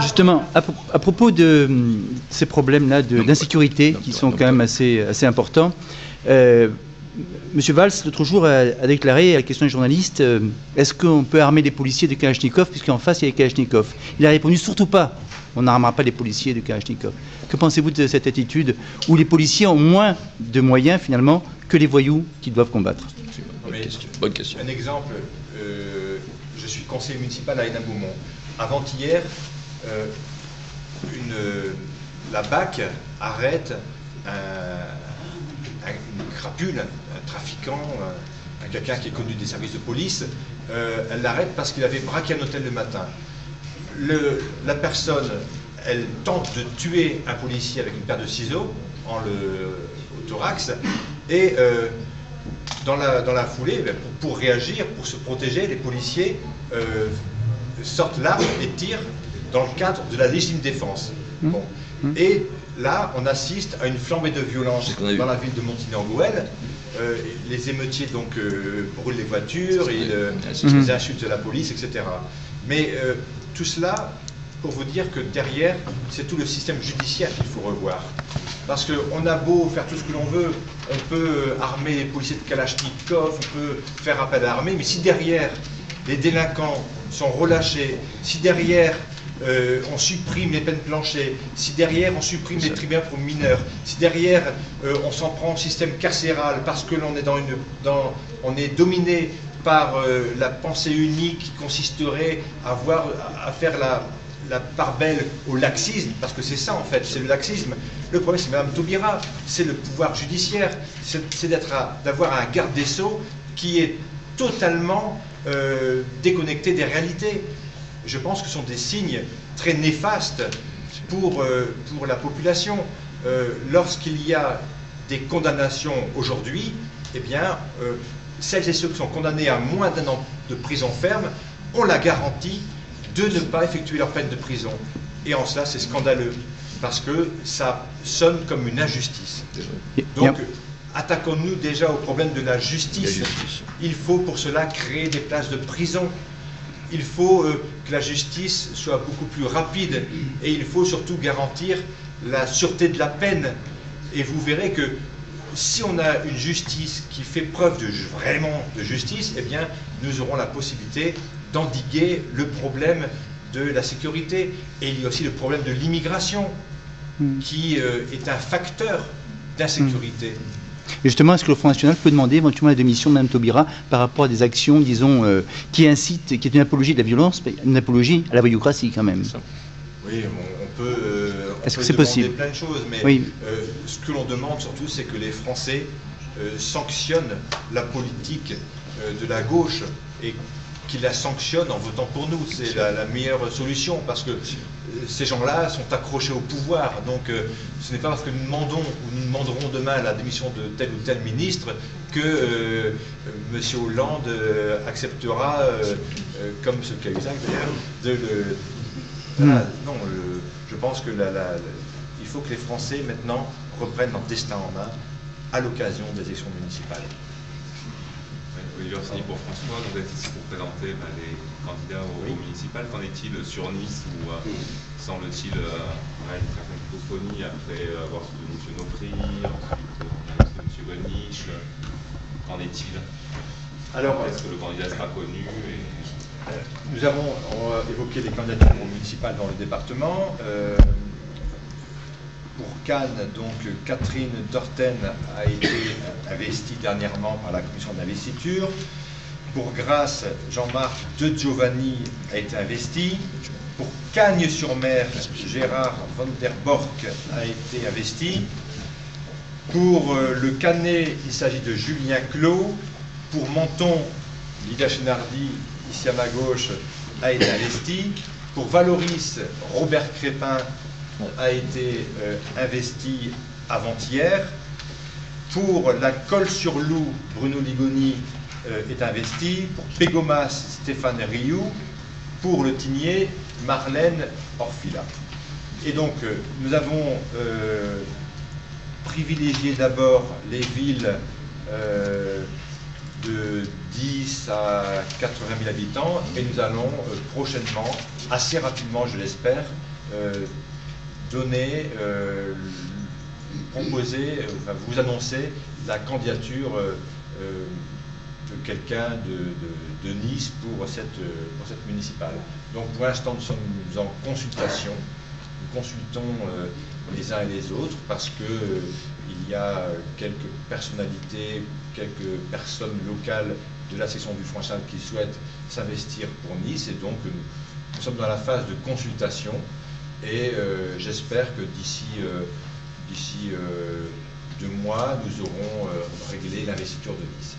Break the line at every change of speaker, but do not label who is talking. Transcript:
Justement, à propos de ces problèmes-là d'insécurité qui sont quand même assez importants, Monsieur Valls, l'autre jour, a déclaré à la question des journalistes est-ce qu'on peut armer les policiers de Kalachnikov puisqu'en face il y a les Kalachnikov. Il a répondu surtout pas, on n'armera pas les policiers de Kalachnikov. Que pensez-vous de cette attitude où les policiers ont moins de moyens finalement que les voyous qu'ils doivent combattre?
Bonne question. Un exemple, je suis conseiller municipal à Hénin-Beaumont. Avant-hier, la BAC arrête une crapule, un trafiquant, quelqu'un qui est connu des services de police. Elle l'arrête parce qu'il avait braqué un hôtel le matin. La personne, elle tente de tuer un policier avec une paire de ciseaux au thorax, et dans la foulée, pour réagir, pour se protéger, les policiers sortent l'arme et tirent dans le cadre de la légitime défense. Bon. Et là, on assiste à une flambée de violence dans la ville de Montigny-en-Gohelle. Les émeutiers donc brûlent les voitures, ils insultent la police, etc. Mais tout cela pour vous dire que derrière, c'est tout le système judiciaire qu'il faut revoir. Parce qu'on a beau faire tout ce que l'on veut, on peut armer les policiers de Kalachnikov, on peut faire appel à l'armée, mais si derrière les délinquants sont relâchés, si derrière on supprime les peines planchées, si derrière on supprime les tribunaux pour mineurs, si derrière on s'en prend au système carcéral parce que l'on est on est dominé par la pensée unique qui consisterait à faire la part belle au laxisme, parce que c'est ça en fait, c'est le laxisme. Le problème c'est Mme Taubira, c'est le pouvoir judiciaire, c'est d'avoir un garde des Sceaux qui est totalement déconnecté des réalités. Je pense que ce sont des signes très néfastes pour la population. Lorsqu'il y a des condamnations aujourd'hui, eh bien, celles et ceux qui sont condamnés à moins d'1 an de prison ferme ont la garantie de ne pas effectuer leur peine de prison. Et en cela, c'est scandaleux, parce que ça sonne comme une injustice. Donc, attaquons-nous déjà au problème de la justice. Il faut pour cela créer des places de prison. Il faut que la justice soit beaucoup plus rapide, et il faut surtout garantir la sûreté de la peine. Et vous verrez que si on a une justice qui fait preuve vraiment de justice, eh bien, nous aurons la possibilité d'endiguer le problème de la sécurité. Et il y a aussi le problème de l'immigration, qui est un facteur d'insécurité.
Justement, est-ce que le Front National peut demander éventuellement la démission de Mme Taubira par rapport à des actions, disons, qui incitent, qui est une apologie de la violence, une apologie à la voyoucratie quand même?
Oui, on peut
c'est possible?
Plein de choses, mais ce que l'on demande surtout, c'est que les Français sanctionnent la politique de la gauche, et qu'ils la sanctionnent en votant pour nous. C'est la meilleure solution, parce que ces gens-là sont accrochés au pouvoir. Donc ce n'est pas parce que nous demandons, ou nous demanderons demain la démission de tel ou tel ministre, que M. Hollande acceptera, comme M. Cahuzac d'ailleurs, non, je pense que il faut que les Français maintenant reprennent leur destin en main à l'occasion des élections municipales.
Olivier Orsini pour François, vous êtes ici pour présenter les candidats aux municipales. Qu'en est-il sur Nice, où semble-t-il une certaine cacophonie après avoir soutenu M. Nopry, ensuite M. Goniche? Qu'en est-il? Alors, est-ce que le candidat sera connu
Nous avons évoqué les candidatures municipales dans le département. Pour Cannes, donc, Catherine Dorten a été investie dernièrement par la commission d'investiture. Pour Grasse, Jean-Marc De Giovanni a été investi. Pour Cagnes-sur-Mer, Gérard Van der Borck a été investi. Pour le Canet, il s'agit de Julien Clos. Pour Menton, Lydia Chenardi, ici à ma gauche, a été investi. Pour Valoris, Robert Crépin a été investi avant-hier. Pour la Colle-sur-Loup, Bruno Ligoni est investi. Pour Pégomas, Stéphane Rioux. Pour le Tigné, Marlène Orfila. Et donc, nous avons privilégié d'abord les villes de 10 à 80 000 habitants et nous allons prochainement, assez rapidement je l'espère, proposer, vous annoncer la candidature de quelqu'un de Nice pour cette municipale. Donc pour l'instant nous sommes en consultation, nous consultons les uns et les autres parce que il y a quelques personnalités, quelques personnes locales de la section du Fronchal qui souhaitent s'investir pour Nice et donc nous sommes dans la phase de consultation et j'espère que d'ici 2 mois nous aurons réglé l'investiture de Nice.